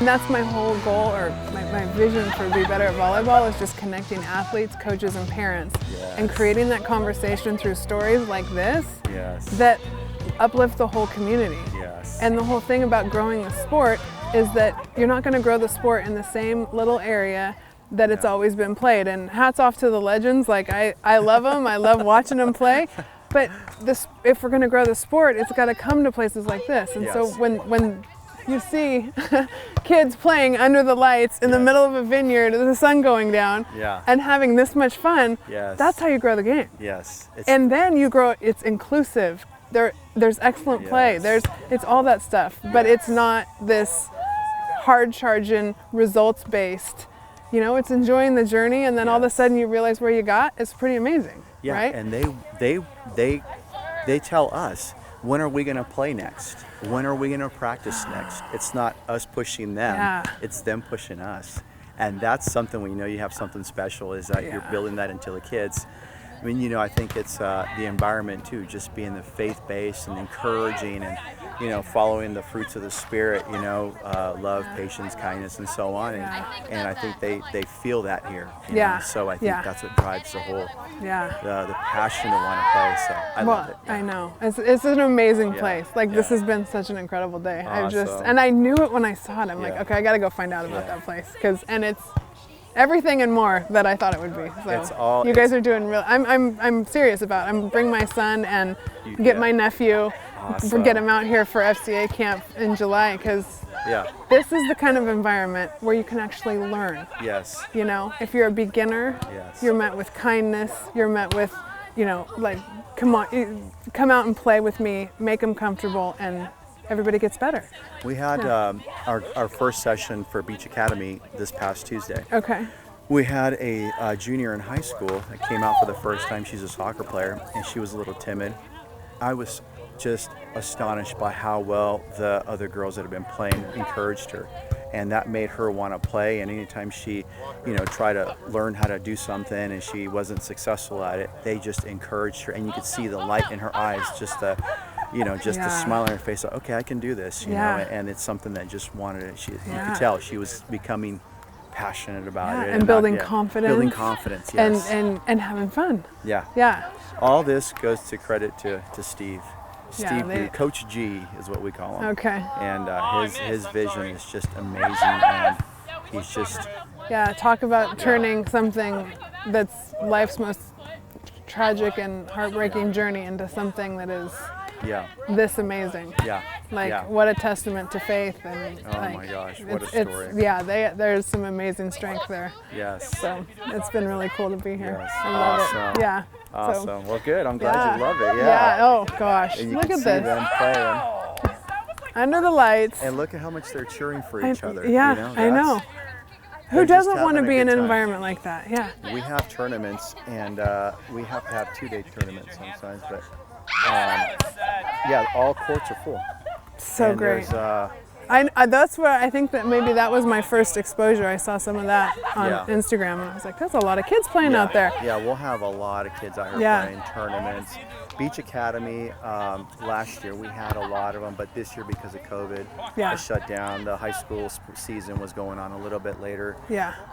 And that's my whole goal, or my vision for Be Better at Volleyball, is just connecting athletes, coaches, and parents, and creating that conversation through stories like this that uplift the whole community. And the whole thing about growing the sport is that you're not going to grow the sport in the same little area that it's always been played. And hats off to the legends. Like, I love them. I love watching them play. But if we're going to grow the sport, it's got to come to places like this. And so when you see kids playing under the lights in the middle of a vineyard with the sun going down and having this much fun, that's how you grow the game. And then you grow, it's inclusive. There's excellent play. It's all that stuff. But it's not this hard charging, results based. You know, it's enjoying the journey, and then all of a sudden you realize where you got. It's pretty amazing. Right? And they tell us, when are we going to play next? When are we going to practice next? It's not us pushing them, it's them pushing us. And that's something when you know you have something special, is that you're building that into the kids. I mean, you know, I think it's the environment too, just being the faith-based and encouraging and, you know, following the fruits of the Spirit, you know, love, patience, kindness, and so on. And I think they feel that here. You know? So I think that's what drives the whole, the passion to want to play. So I love it. I know. It's an amazing place. Like, this has been such an incredible day. And I knew it when I saw it. I'm like, okay, I got to go find out about that place. And it's everything and more that I thought it would be. So you guys are doing real. I'm serious about it. I'm bring my son and get my nephew, get him out here for FCA camp in July, because this is the kind of environment where you can actually learn. You know, if you're a beginner, you're met with kindness. You're met with, you know, like, come out and play with me, make them comfortable, and everybody gets better. We had our first session for Beach Academy this past Tuesday. We had a junior in high school that came out for the first time. She's a soccer player, and she was a little timid. I was just astonished by how well the other girls that have been playing encouraged her, and that made her want to play. And anytime she, you know, tried to learn how to do something and she wasn't successul at it, they just encouraged her, and you could see the light in her eyes, just the, you know, just the smile on her face, like, okay, I can do this, you know. And it's something that just wanted it. You could tell she was becoming passionate about it, and building confidence. Building confidence, and having fun. All this goes to credit to Steve. Steve, Coach G is what we call him. And his vision is just amazing, and he's just talk about turning something that's life's most tragic and heartbreaking journey into something that is this amazing. What a testament to faith. And my gosh, what a story. There's some amazing strength there. So it's been really cool to be here. I love it. Awesome. Well, good. I'm glad you love it. Oh gosh, and you look can at see this. them playing. Under the lights. And look at how much they're cheering for each other. I know. Who doesn't want to be in an environment like that? We have tournaments, and we have to have 2-day tournaments sometimes, but all courts are full. So and great. That's where I think that maybe that was my first exposure. I saw some of that on Instagram, and I was like, that's a lot of kids playing out there. We'll have a lot of kids out here playing tournaments. Beach Academy, last year we had a lot of them, but this year because of COVID, it shut down. The high school season was going on a little bit later.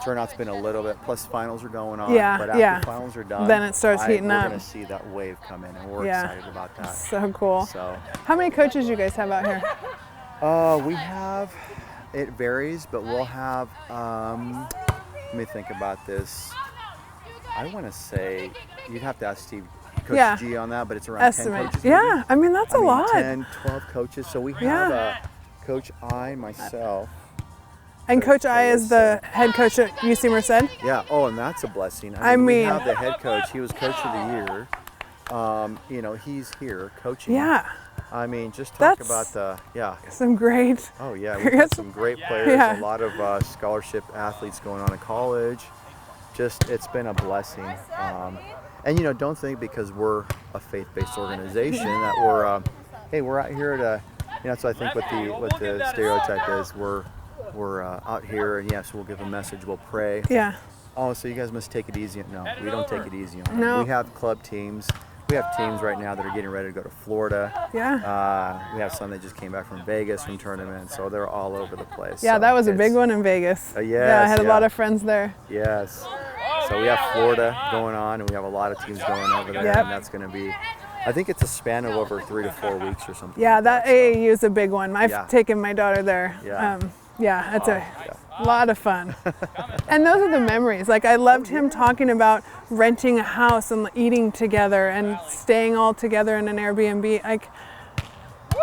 Turnout's been a little bit, plus finals are going on. But after finals are done, then it starts heating up. We're going to see that wave come in, and we're excited about that. So cool. So, how many coaches you guys have out here? We have, it varies, but we'll have, let me think about this. I want to say, you'd have to ask Steve, Coach G on that, but it's around 10 coaches. I mean, that's a lot. 10, 12 coaches. So we have Coach I, myself. And Coach I is the head coach at UC Merced? And that's a blessing. I mean, we have the head coach. He was Coach of the Year. You know, he's here coaching. I mean, just talk about some great. We have some great players. A lot of scholarship athletes going on in college. Just, it's been a blessing. And you know, don't think because we're a faith-based organization that we're, we're out here to, you know, so I think what the stereotype is, we're out here and yes, we'll give a message, we'll pray. Oh, so you guys must take it easy. No, we don't take it easy on it. We have club teams. we have teams right now that are getting ready to go to Florida. Yeah. We have some that just came back from Vegas from tournaments, so they're all over the place. Yeah, so that was a big one in Vegas. Yes, yeah, I had a lot of friends there. Yes. So we have Florida going on, and we have a lot of teams going over there, and that's going to be, I think it's a span of over 3 to 4 weeks or something. Yeah, that AAU is a big one. I've taken my daughter there. Yeah. It's a lot of fun. And those are the memories. Like, I loved him talking about renting a house and eating together and staying all together in an Airbnb. Like,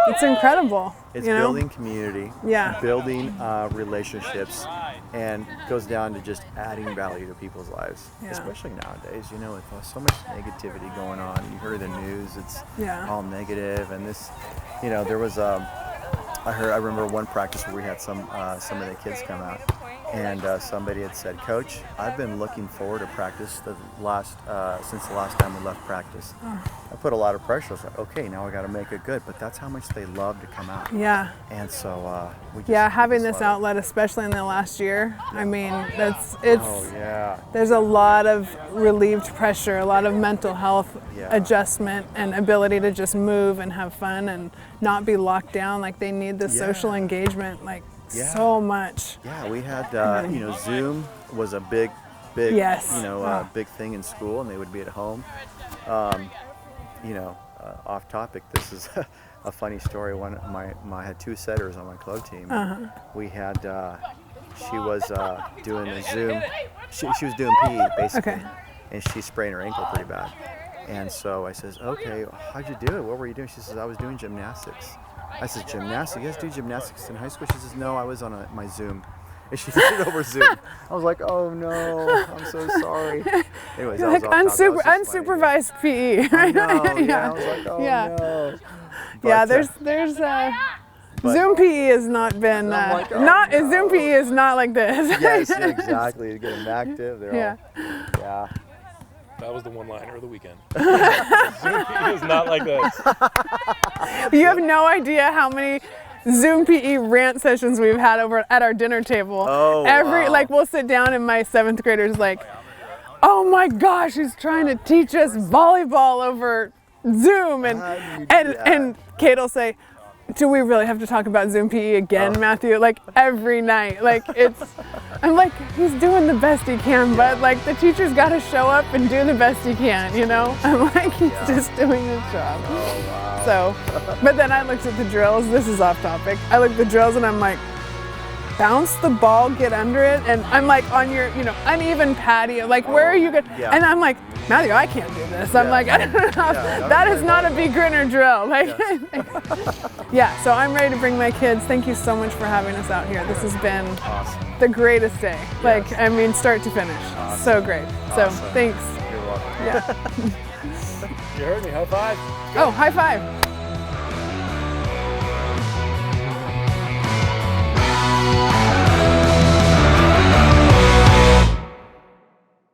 it's incredible. It's you know? building community, building relationships, and goes down to just adding value to people's lives, especially nowadays, you know, with so much negativity going on. You hear the news, it's all negative, and this, you know, there was I remember one practice where we had some of the kids come out, and somebody had said, "Coach, I've been looking forward to practice since the last time we left practice." I put a lot of pressure. I was like, "Okay, now I got to make it good." But that's how much they love to come out. Yeah. And so having this outlet, especially in the last year, I mean, there's a lot of relieved pressure, a lot of mental health adjustment, and ability to just move and have fun and not be locked down. Like, they need the social engagement, like, so much. Yeah, we had you know, Zoom was a big you know, big thing in school, and they would be at home. You know, off topic, this is a funny story. I had 2 setters on my club team. We had she was doing a Zoom. She was doing PE basically, and she sprained her ankle pretty bad. And so I says, "Okay, how'd you do it? What were you doing?" She says, "I was doing gymnastics." I said, "Gymnastics? You guys do gymnastics in high school?" She says, "No, I was on my Zoom." And she did it over Zoom. I was like, "Oh no, I'm so sorry." Anyways, like unsupervised PE. I know, I was like, "Oh no." But, there's Zoom PE has not been Zoom PE is not like this. Yes, exactly. To get them active, they're all That was the one-liner of the weekend. Zoom PE is not like this. You have no idea how many Zoom PE rant sessions we've had over at our dinner table. Oh, like, we'll sit down and my 7th graders like, "Oh my gosh, he's trying to teach us volleyball over Zoom," and Kate will say, "Do we really have to talk about Zoom PE again, Matthew?" Like, every night. Like, I'm like, he's doing the best he can, but like, the teacher's got to show up and do the best he can, you know? I'm like, he's just doing his job. Oh, wow. So, but then I looked at the drills. This is off topic. I looked at the drills and I'm like, bounce the ball, get under it, and I'm like, on your, you know, uneven patio, like, where are you going? And I'm like, "Matthew, I can't do this." I'm like, "I don't know. That is not a beginner drill." Like, so I'm ready to bring my kids. Thank you so much for having us out here. This has been the greatest day. Like, I mean, start to finish. So great. So thanks. You're welcome. Yeah. You heard me. High five. Oh, high five.